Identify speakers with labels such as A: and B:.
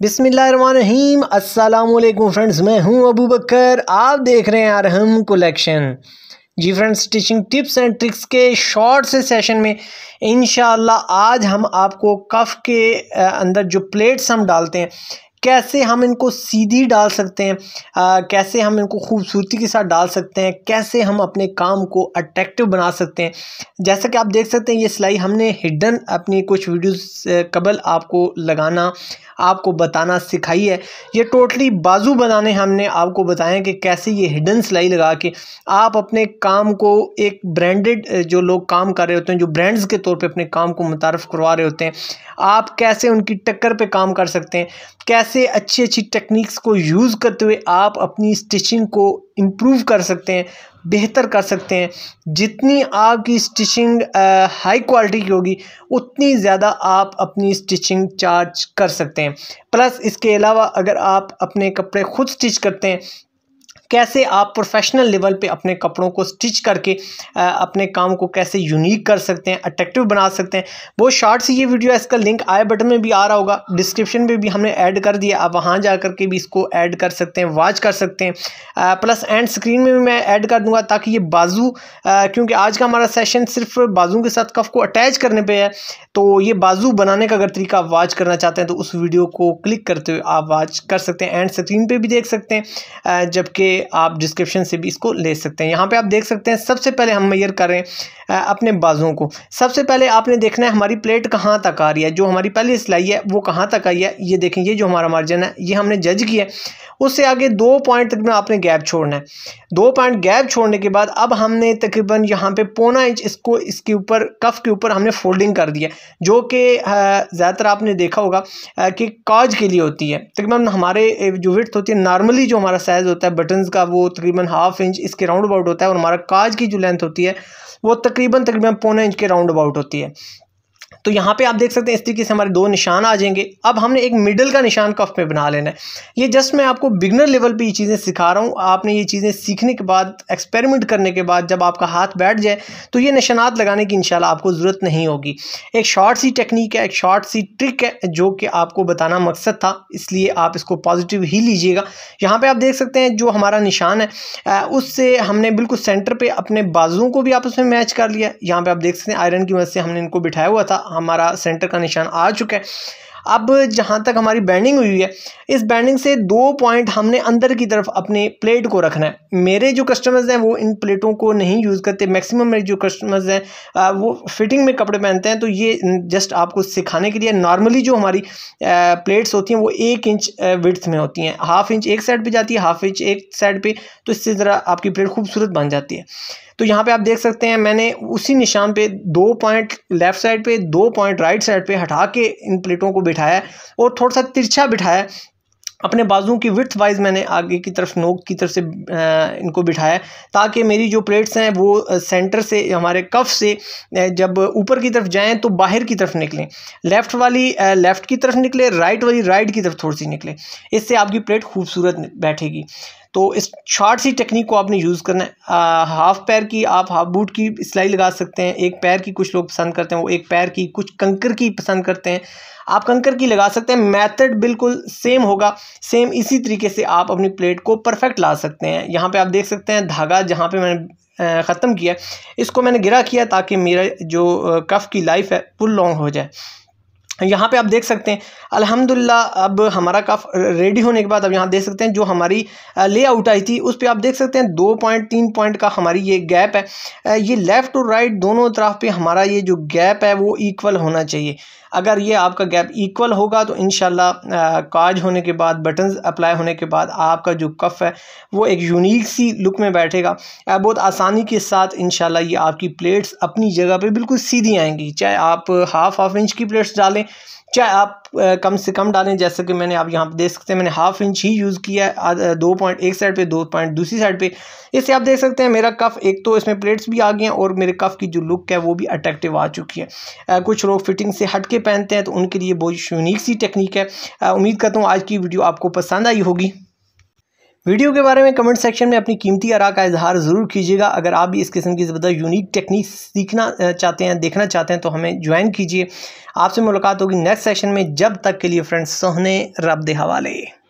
A: बिस्मिल्लाहिर्रहमानिर्रहीम। अस्सलामुअलैकुम फ्रेंड्स, मैं हूं अबू बकर। आप देख रहे हैं अरहम कलेक्शन। जी friends, stitching tips and tricks के शॉर्ट से सेशन में इंशाअल्लाह आज हम आपको कफ के अंदर जो प्लेट्स हम डालते हैं कैसे हम इनको सीधी डाल सकते हैं, कैसे हम इनको खूबसूरती के साथ डाल सकते हैं, कैसे हम अपने काम को अट्रैक्टिव बना सकते हैं। जैसा कि आप देख सकते हैं ये सिलाई हमने हिडन अपनी कुछ वीडियोस कबल आपको लगाना, आपको बताना सिखाई है। ये टोटली बाजू बनाने हमने आपको बताया कि कैसे ये हिडन सिलाई लगा के आप अपने काम को एक ब्रांडेड, जो लोग काम कर रहे होते हैं, जो ब्रांड्स के तौर पे अपने काम को मुतारफ़ करवा रहे होते हैं, आप कैसे उनकी टक्कर पे काम कर सकते हैं, कैसे अच्छी अच्छी टेक्निक्स को यूज़ करते हुए आप अपनी स्टिचिंग को इम्प्रूव कर सकते हैं, बेहतर कर सकते हैं। जितनी आपकी स्टिचिंग हाई क्वालिटी की होगी उतनी ज़्यादा आप अपनी स्टिचिंग चार्ज कर सकते हैं। प्लस इसके अलावा अगर आप अपने कपड़े खुद स्टिच करते हैं, कैसे आप प्रोफेशनल लेवल पे अपने कपड़ों को स्टिच करके अपने काम को कैसे यूनिक कर सकते हैं, अट्रैक्टिव बना सकते हैं। बहुत शॉर्ट सी ये वीडियो है, इसका लिंक आई बटन में भी आ रहा होगा, डिस्क्रिप्शन में भी हमने ऐड कर दिया, आप वहाँ जा कर के भी इसको ऐड कर सकते हैं, वॉच कर सकते हैं। प्लस एंड स्क्रीन में भी मैं ऐड कर दूँगा ताकि ये बाजू, क्योंकि आज का हमारा सेशन सिर्फ बाजू के साथ कफ को अटैच करने पर है, तो ये बाजू बनाने का अगर तरीका आप वॉच करना चाहते हैं तो उस वीडियो को क्लिक करते हुए आप वॉच कर सकते हैं, एंड स्क्रीन पर भी देख सकते हैं, जबकि आप डिस्क्रिप्शन से भी इसको ले सकते हैं। यहाँ पे आप देख सकते हैं सबसे पहले हम मेजर कर रहे हैं अपने बाजुओं को। सबसे पहले आपने देखना है हमारी प्लेट कहाँ तक आ रही है, जो हमारी पहली सिलाई है वो कहाँ तक आई है। ये देखें, ये जो हमारा मार्जिन है ये हमने जज किया है। उससे आगे 2 पॉइंट तक में आपने गैप छोड़ना है। 2 पॉइंट गैप छोड़ने के बाद अब हमने तकरीबन यहाँ पे 1.25 इंच इसको इसके ऊपर कफ के ऊपर हमने फोल्डिंग कर दिया, जो कि ज़्यादातर आपने देखा होगा कि काज के लिए होती है। तकरीबन हमारे जो विड्थ होती है, नॉर्मली जो हमारा साइज़ होता है बटन्स का वो तकरीबन 1/2 इंच इसके राउंड अबाउट होता है, और हमारा काज की जो लेंथ होती है वो तकरीबन 1.25 इंच के राउंड अबाउट होती है। तो यहाँ पे आप देख सकते हैं इस तरीके से हमारे 2 निशान आ जाएंगे। अब हमने एक मिडल का निशान कफ पे बना लेना है। ये जस्ट मैं आपको बिगनर लेवल पे ये चीज़ें सिखा रहा हूँ। आपने ये चीज़ें सीखने के बाद, एक्सपेरिमेंट करने के बाद जब आपका हाथ बैठ जाए तो ये निशानात लगाने की इंशाल्लाह आपको ज़रूरत नहीं होगी। एक शॉर्ट सी टेक्निक है, एक शॉर्ट सी ट्रिक है जो कि आपको बताना मकसद था, इसलिए आप इसको पॉजिटिव ही लीजिएगा। यहाँ पर आप देख सकते हैं जो हमारा निशान है उससे हमने बिल्कुल सेंटर पर अपने बाजुओं को भी आपस में मैच कर लिया। यहाँ पर आप देख सकते हैं आयरन की मदद से हमने इनको बिठाया हुआ था, हमारा सेंटर का निशान आ चुका है। अब जहाँ तक हमारी बैंडिंग हुई है, इस बैंडिंग से 2 पॉइंट हमने अंदर की तरफ अपने प्लेट को रखना है। मेरे जो कस्टमर्स हैं वो इन प्लेटों को नहीं यूज़ करते, मैक्सिमम मेरे जो कस्टमर्स हैं वो फिटिंग में कपड़े पहनते हैं, तो ये जस्ट आपको सिखाने के लिए। नॉर्मली जो हमारी प्लेट्स होती हैं वो 1 इंच विड्थ में होती हैं, 1/2 इंच एक साइड पे जाती है, 1/2 इंच एक साइड पे, तो इससे ज़रा आपकी प्लेट खूबसूरत बन जाती है। तो यहाँ पे आप देख सकते हैं मैंने उसी निशान पे 2 पॉइंट लेफ़्ट साइड पे, 2 पॉइंट राइट साइड पे हटा के इन प्लेटों को बिठाया है और थोड़ा सा तिरछा बिठाया। अपने बाजुओं की विड्थ वाइज मैंने आगे की तरफ, नोक की तरफ से इनको बिठाया ताकि मेरी जो प्लेट्स हैं वो सेंटर से, हमारे कफ से जब ऊपर की तरफ जाएं तो बाहर की तरफ निकलें। लेफ़्ट वाली लेफ़्ट की तरफ निकले, राइट वाली राइट की तरफ थोड़ी सी निकले। इससे आपकी प्लेट खूबसूरत बैठेगी। तो इस शॉर्ट सी टेक्निक को आपने यूज़ करना है। हाफ पैर की आप हाफ बूट की सिलाई लगा सकते हैं, एक पैर की कुछ लोग पसंद करते हैं, वो एक पैर की, कुछ कंकर की पसंद करते हैं, आप कंकर की लगा सकते हैं। मेथड बिल्कुल सेम होगा, सेम इसी तरीके से आप अपनी प्लेट को परफेक्ट ला सकते हैं। यहाँ पे आप देख सकते हैं धागा जहाँ पे मैंने ख़त्म किया इसको मैंने गिरा किया ताकि मेरा जो कफ की लाइफ है फुल लॉन्ग हो जाए। यहाँ पे आप देख सकते हैं अल्हम्दुलिल्लाह अब हमारा कफ रेडी होने के बाद अब यहाँ देख सकते हैं जो हमारी लेआउट आई थी उस पे आप देख सकते हैं 2 पॉइंट 3 पॉइंट का हमारी ये गैप है। ये लेफ़्ट और राइट दोनों तरफ पे हमारा ये जो गैप है वो इक्वल होना चाहिए। अगर ये आपका गैप इक्वल होगा तो इंशाल्लाह काज होने के बाद, बटन्स अप्लाई होने के बाद आपका जो कफ है वो एक यूनिक सी लुक में बैठेगा। बहुत आसानी के साथ इंशाल्लाह ये आपकी प्लेट्स अपनी जगह पे बिल्कुल सीधी आएंगी। चाहे आप 1/2 इंच की प्लेट्स डालें, चाहे आप कम से कम डालें, जैसे कि मैंने आप यहाँ पे देख सकते हैं मैंने 1/2 इंच ही यूज़ किया है, 2 पॉइंट एक साइड पे, 2 पॉइंट दूसरी साइड पे। इससे आप देख सकते हैं मेरा कफ, एक तो इसमें प्लेट्स भी आ गई हैं और मेरे कफ की जो लुक है वो भी अट्रैक्टिव आ चुकी है। कुछ लोग फिटिंग से हट के पहनते हैं तो उनके लिए बहुत यूनिक सी टेक्निक है। उम्मीद करता हूँ आज की वीडियो आपको पसंद आई होगी। वीडियो के बारे में कमेंट सेक्शन में अपनी कीमती आरा का इजहार ज़रूर कीजिएगा। अगर आप भी इस किस्म की ज़बरदस्त यूनिक टेक्निक सीखना चाहते हैं, देखना चाहते हैं, तो हमें ज्वाइन कीजिए। आपसे मुलाकात होगी नेक्स्ट सेशन में। जब तक के लिए फ्रेंड्स, सोहने रब दे हवाले।